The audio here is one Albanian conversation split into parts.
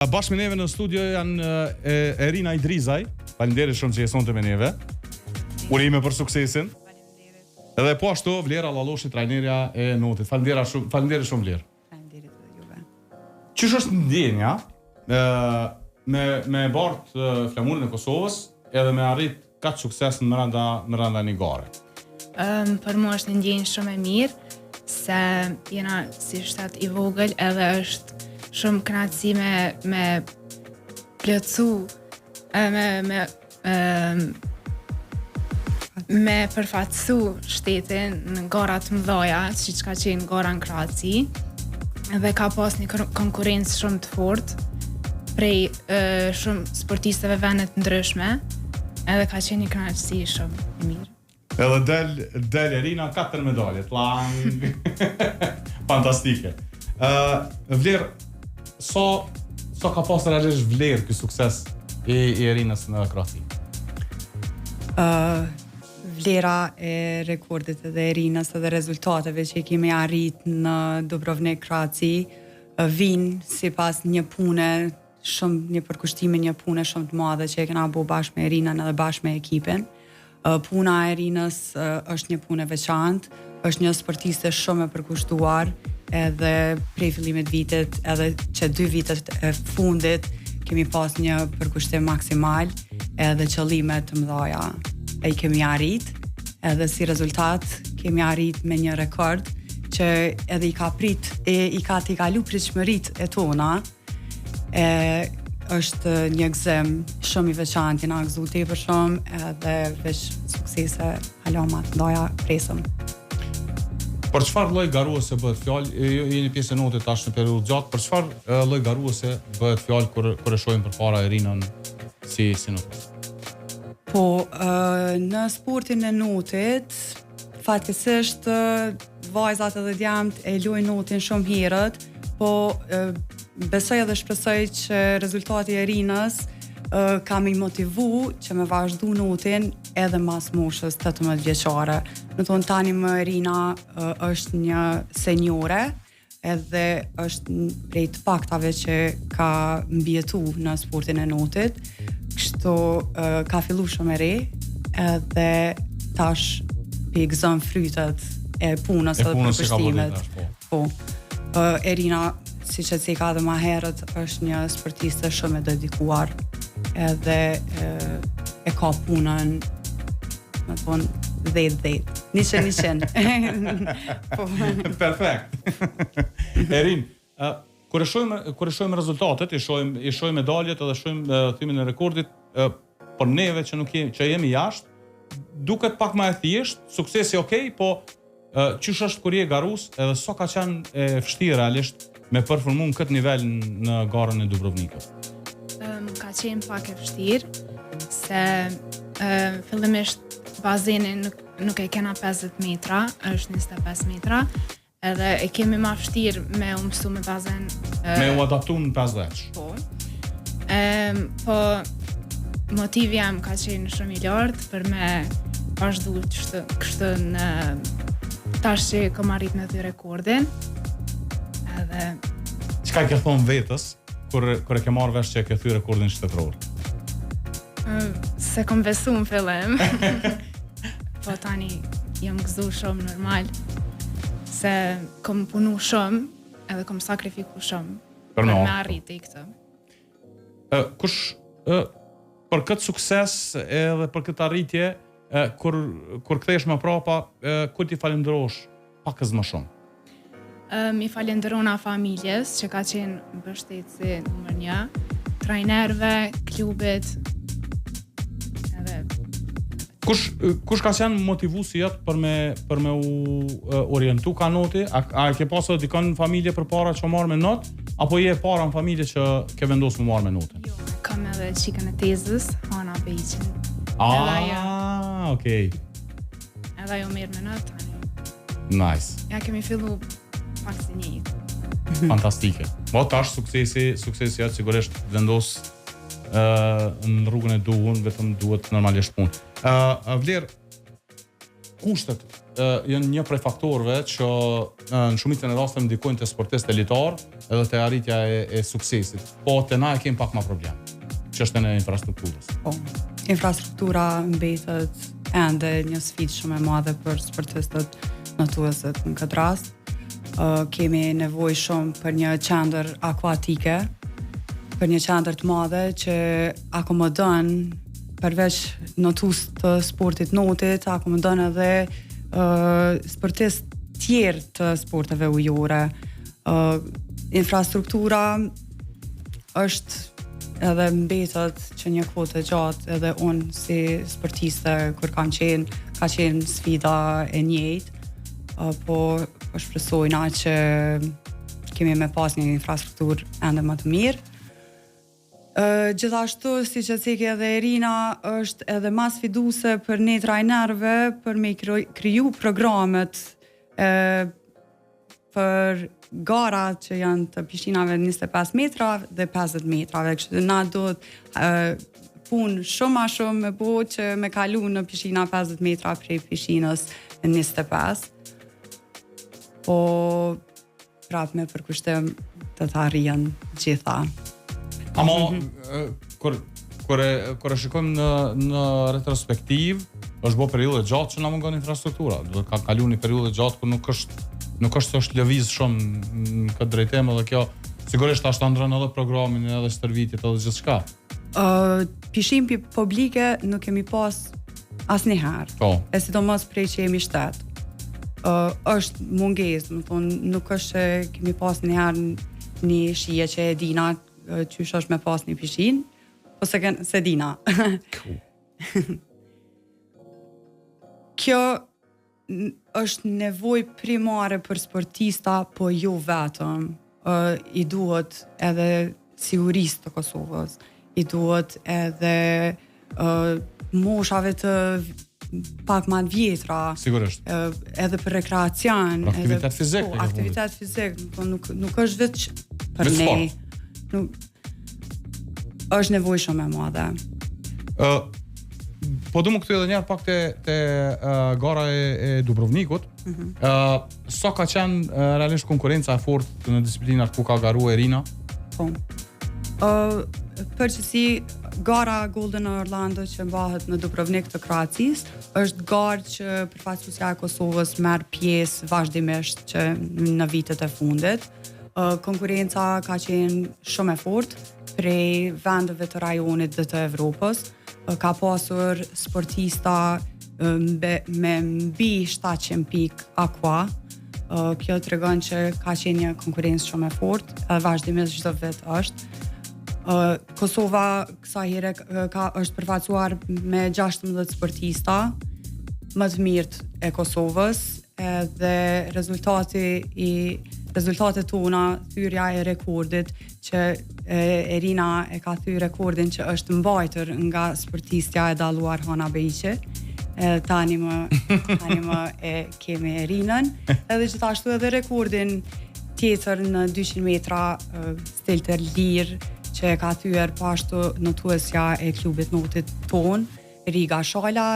Bashkë me neve në studio janë Erina Idrizaj, faleminderit shumë që jesonte me neve. Urime për suksesin. Edhe po ashtu Vlera Lalloshi, trajnerja e Notit. Faleminderit shumë Vler. Faleminderit edhe juve. Çish është ndjenja me bart flamurin e Kosovës edhe me arrit kaq sukses në brenda një gare? Për mua është një ndjenjë shumë e mirë, se jena si shtat i vogël edhe është shumë kënaqësi me plotsu me përfaqësu shtetin në gara të mëdha, siç ka qenë gara në Kroaci, dhe ka pas një konkurrencë shumë të fortë prej shumë sportistëve vende të ndryshme, edhe ka qenë një kënaqësi shumë e mirë. Edhe del Erina 4 medalje, lang. Fantastike. Vler, so ka pas realisht vlerë ky sukses i Erinës në Kroaci? Vlera e rekordit edhe Erinës edhe rezultateve që i kemi arrit në Dubrovnik, Kroaci, vinë sipas një përkushtimi, një pune shumë të madhe që e kena bo bashkë me Erinën edhe bashkë me ekipin. Puna e Erinës është një punë e veçantë, është një sportiste shumë e përkushtuar, edhe prej fillimit vitit, edhe që 2 vitet e fundit kemi pas një përkushtim maksimal, edhe qëllime të mëdha e i kemi arrit, edhe si rezultat kemi arrit me një rekord që edhe i ka t'i kalu pritshmërit e tona. Është një gëzim shumë i veçantë, na gëzu tepër shumë, edhe veç suksese halama të ndaja presëm. Për çfarë lloj garuese bëhet fjalë? Jeni pjesë e Notit tash në periudhë gjatë. Për çfarë lloj garuese bëhet fjalë kur e shohim përpara Erinën si Notit? Po, në sportin e Notit, fatkeqësisht vajzat edhe djamt e luajnë Notin shumë herët, po besoj edhe shpresoj që rezultati i Erinës ka më motivu që me vazhdu Notin edhe mas moshës 18 vjeçare. Në tonë tani më Erina është një seniore, edhe është prej të paktave që ka mbjetu në sportin e Notit, kështu ka fillu shumë e re, edhe tash gëzon frytet e punës edhe përkushtimet. Po. Erina, si që cika dhe ma herët, është një sportiste shumë e dedikuar, edhe e ka punën, me thonë, 10-10. 100-100. Perfekt. Erin, kur e shohim rezultatet, i shohim medaljet edhe shohim thimin e rekordit, por neve që jemi jashtë, duket pak më e thjeshtë, suksesi okej, po qysh është kur je garus, edhe so ka qenë e vështirë realisht me përformu në këtë nivel në garën e Dubrovnikut? Ka qenë pak e vështirë, se fillimisht bazenin nuk e kena 50 metra, është 25 metra, edhe e kemi ma vështirë me u mësu me bazen... Me u adaptu në 50. Po. Po, motivi jam ka qenë shumë i lartë për me vazhdu kështu në tash që kom arrit në të rekordin. Edhe... Çka ke thonë vetës kur e ke marrë vesh që e ke thy rekordin shtetëror? Se kom besu në fillim. Po tani jam gëzu shumë normal, se kom punu shumë edhe kom sakrifiku shumë për me arriti këtë. Për këtë sukses edhe për këtë arritje, kur kthehesh më prapa, kur ti falenderosh pakës më shumë? Mi falenderona familjes që ka qenë mbështetësi numër 1, trajnerëve, klubit, edhe... Kush ka qenë motivuesi jot për me u orientu ka Noti? A ke pasur dikon në familje përpara që marrë me Not, apo je para në familje që ke vendosur me marrë me Notin? Jo, kam edhe çikën e tezës, Hana Beqin. Okej. Edhe ajo merr me Not tani. Nice. Ja kemi fillu pak si një. Fantastike. Po tash suksesi atë sigurisht vendos në rrugën e duhur, vetëm duhet normalisht punë. Vler, kushtet janë një prej faktorëve që në shumicën e rasteve ndikojnë te sportistë elitar edhe te arritja e suksesit. Po te na e kemi pak më problem. Çështën e infrastrukturës. Po, infrastruktura mbetet ende një sfidë shumë e madhe për sportistët natuesët në këtë rast. Kemi nevojë shumë për një qendër akuatike, për një qendër të madhe që akomodon përveç notues të sportit notit, akomodon edhe sportistë tjerë të sporteve ujore. Infrastruktura është edhe mbetet që një kohë të gjatë edhe unë si sportiste kur ka qenë sfida e njëjtë, po shpresojna që kemi me pas një infrastrukturë ende më të mirë. Gjithashtu, si që ceki edhe Irina, është edhe mas sfiduese për ne trajnerëve për me kriju programet për garat që janë të pishinave 25 metra dhe 50 metrave. Kështu na duhet punë shumë a shumë me bo që me kalu në pishina 50 metra prej pishinës 25. Po prap me përkushtim të të arrijen gjitha. Ama kur e shikojmë në retrospektiv, është bo periudhë gjatë që na mungon infrastruktura. Do ka kalu një periudhë gjatë kur nuk është lëviz shumë në këtë drejtim, edhe kjo sigurisht ashtu ndron edhe programin edhe stërvitjet edhe gjithçka. Pishim publike nuk kemi pas asnjëherë. Po. E sidomos prej që jemi shtet. Është mungesë, do të thonë, nuk është që kemi pas njëherë një shije që e dina qysh është me pas një pishin, po se dina. Kjo është nevojë primare për sportista, po jo vetëm. I duhet edhe sigurisë të Kosovës, i duhet edhe moshave të pak më të vjetra. Sigurisht. Edhe për rekreacion, aktivitet fizik. Po, aktivitet fizik, nuk është vetë për ne. Është nevojë shumë e madhe. Po du më këtu edhe njerë pak te gara e Dubrovnikut. Sa ka qenë realisht konkurenca e fortë në disiplinat ku ka garu Irina? Po. Përgjithësi, gara Golden Orlando që mbahet në Dubrovnik të Kroacisë është garë që përfaqësuesja e Kosovës merr pjesë vazhdimisht që në vitet e fundit. Konkurenca ka qenë shumë e fortë prej vendeve të rajonit dhe të Evropës. Ka pasur sportista me mbi 700 pik akua. Kjo tregon që ka qenë një konkurrencë shumë e fortë, edhe vazhdimisht çdo vit është. Kosova kësaj here është përfaqësuar me 16 sportista më të mirët e Kosovës, edhe rezultatet tona, thyrja e rekordit që Irina e ka thyrë rekordin që është mbajtur nga sportistja e dalluar Hana Beqi. Tani më e kemi Irinën, edhe gjithashtu edhe rekordin tjetër në 200 metra stelter lir që e ka thyer pashtu notuesja e klubit notit ton, Riga Shala,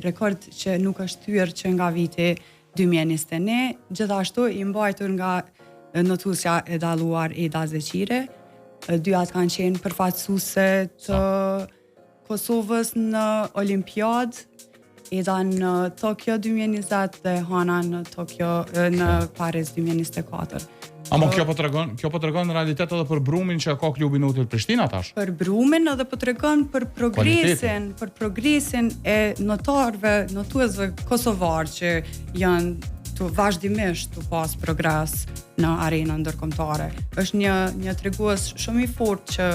rekord që nuk është thyer që nga viti 2021, gjithashtu i mbajtur nga notuesja e dalluar Eda Zeqire. Dyat kanë qenë përfaqësuese të Kosovës në Olimpiadë, Eda në Tokyo 2020 dhe Hana në Paris 2024. Ama kjo po tregon në realitet edhe për brumin që ka klubi notit Prishtina tash. Për brumin edhe po tregon për progresin e notarëve, notuesve kosovar që janë të vazhdimisht të pas progres në arenën ndërkombëtare. Është një tregues shumë i fortë që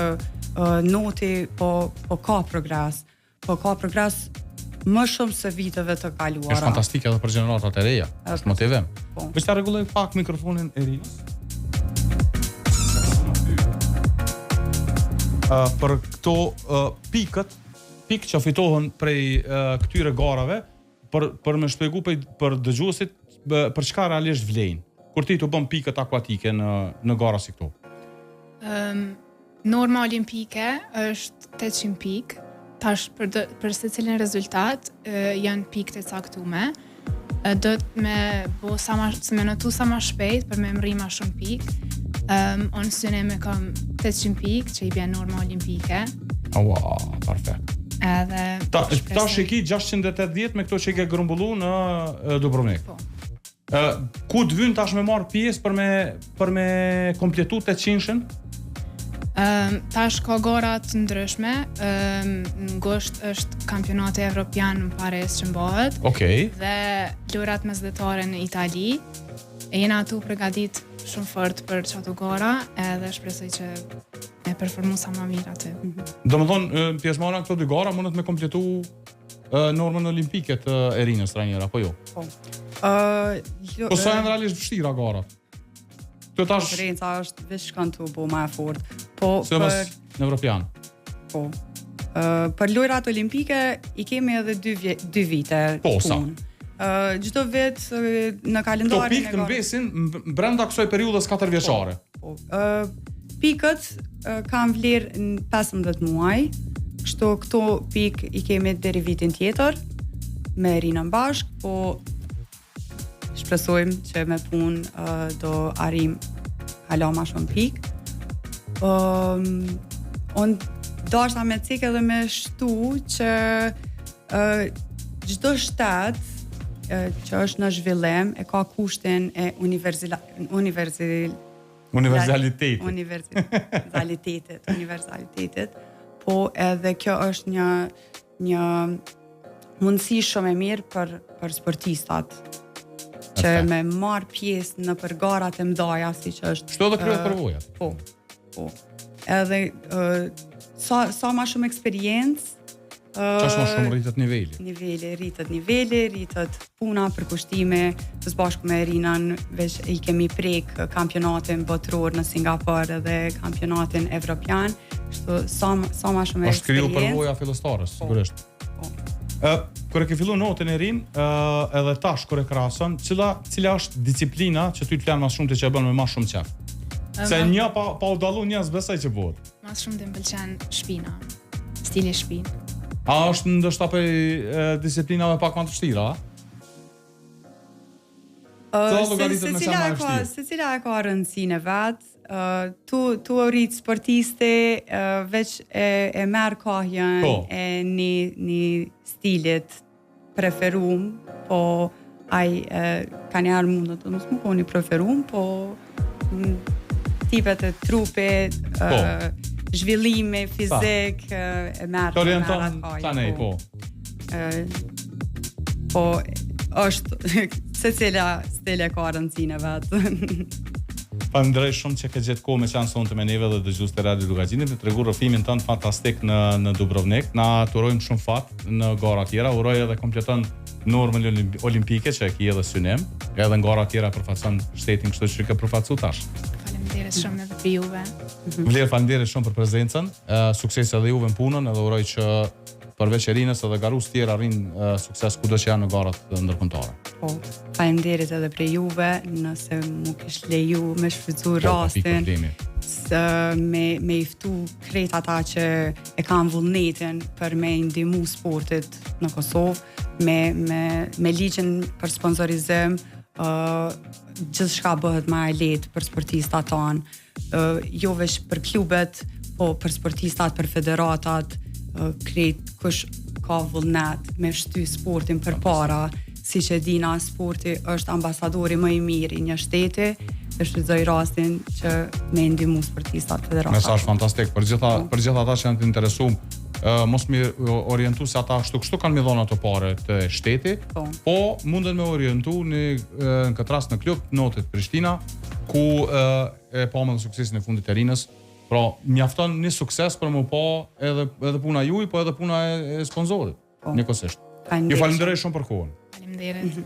noti po ka progres. Po ka progres më shumë se viteve të kaluara. Është fantastike edhe për gjeneratat e reja. Është motivim. Veç ta rregulloj pak mikrofonin e Irinës. Për këto pikë që fitohen prej këtyre garave, për me shpjegu për dëgjuesit për çka realisht vlejnë. Kur ti të bën pikët akuatike në gara si këto? Norma olimpike është 800 pikë. Tash për secilin rezultat janë pikë të caktuar. Do të me notu sa ma shpejt për me mri ma shumë pikë. Unë synim e kam 800 pikë që i bjen norma olimpike. Ua, perfekt. Edhe Ta shiki 680 me këto që i ke grumbullu në Dubrovnik. Po. Ku të vyn tash me marr pjesë për me kompletu 800-shën? Tash ka gara të ndryshme. Në gusht është kampionati evropian në Paris që mbahet. Okej. Dhe lurat mesdhetare në Itali. E jena atu përgatit shumë fort për çato gara, edhe shpresoj që me performu sa ma mirë aty. Domethënë, pjesëmarrja këto dy gara mundet me kompletu normën olimpike të Erinës trajner apo jo? Po. Po sa janë realisht vështira garat? Kjo tash Konferenca është veç kanë të bu ma e fort. Po se në Evropian. Po. Për lojrat olimpike i kemi edhe 2 vite. Po, sa? Çdo vit në Këto kalendarin pikë të mbesin brenda kësaj periudhës 4 vjeçare. Po. Pikët kanë vlerë në 15 muaj, kështu këto pikë i kemi deri vitin tjetër me Erinën bashk, po shpresojmë që me punë do arrim hala ma shumë pikë. Unë dashta me cikë edhe me shtu që çdo shtet që është në zhvillim e ka kushtin e univerzalitetit. Po edhe kjo është një mundësi shumë e mirë për sportistat që me marr pjesë në përgarat e mdaja, si që është. Kështu edhe kryet përvojat. Po. Edhe sa ma shumë eksperiencë, çash më shumë rritet niveli. Rritet puna për kushtime, së bashku me Erinën, veç i kemi prek kampionatin botror në Singapur dhe kampionatin evropian, kështu sa ma shumë është kriju përvoja fillestarës, sigurisht. Kur e ke fillu notën Erin, edhe tash kur e krahason, cila është disiplina që ty të flan më shumë të që e bën me më shumë qef? Se një pa u dallu një s'besoj që bëhet. Më shumë të m'pëlqen shpina, stili shpinë. A është ndoshta për disiplinave pak më të vështira, a? Secila e ka rëndësinë e vet. Tu rrit sportiste veç e merr kohën e një stilit preferum, po ai ka një arë mundet të mos më po një preferum, po tipet e trupit, zhvillime fizik e merr të orienton tanej, po. Po është secila stile ka rëndësinë e vet. Faleminderit shumë që ke gjetë kohë me qanë sonte me neve dhe dëgjues të Radio Lugaxhinit, të tregu rrëfimin tënd fantastik në Dubrovnik. Na urojmë shumë fat në gara tjera, uroj edhe kompleton normën olimpike që e ki edhe synim, edhe në gara tjera përfaqëson shtetin kështu që ke përfaqësuar tash. Faleminderit shumë edhe për juve. Vlerë, faleminderit shumë për prezencën, sukses edhe juve në punën, edhe uroj që përveç Erinës edhe garus tjera arrin sukses kudo që janë në garat ndërkombëtare. Po, faleminderit edhe për juve, nëse mu kish leju me shfrytzu rastin, me i ftu krejt ata që e kanë vullnetin për me ndihmu sportit në Kosovë, me ligjin për sponsorizim, gjithçka bëhet më e lehtë për sportistat tanë, jo veç për klubet, po për sportistat, për federatat, krejt kush ka vullnet me shty sportin për para, si që dina sporti është ambasadori më i mirë i një shteti, e shfrytëzoj rastin që me ndihmu sportistat federatat. Mesazh fantastik për gjitha ata që janë të interesuar, mos mi orientu se ata kështu kanë mi dhona ato pare të shteti, po munden me orientu në këtë rast në klub Notit Prishtina, ku e pamë dhe suksesin e fundit të Erinës. Pra, mjafton një sukses për më pa edhe puna juaj, po edhe puna e sponsorit, njëkohësisht. Ju falenderoj shumë për kohën. Faleminderit.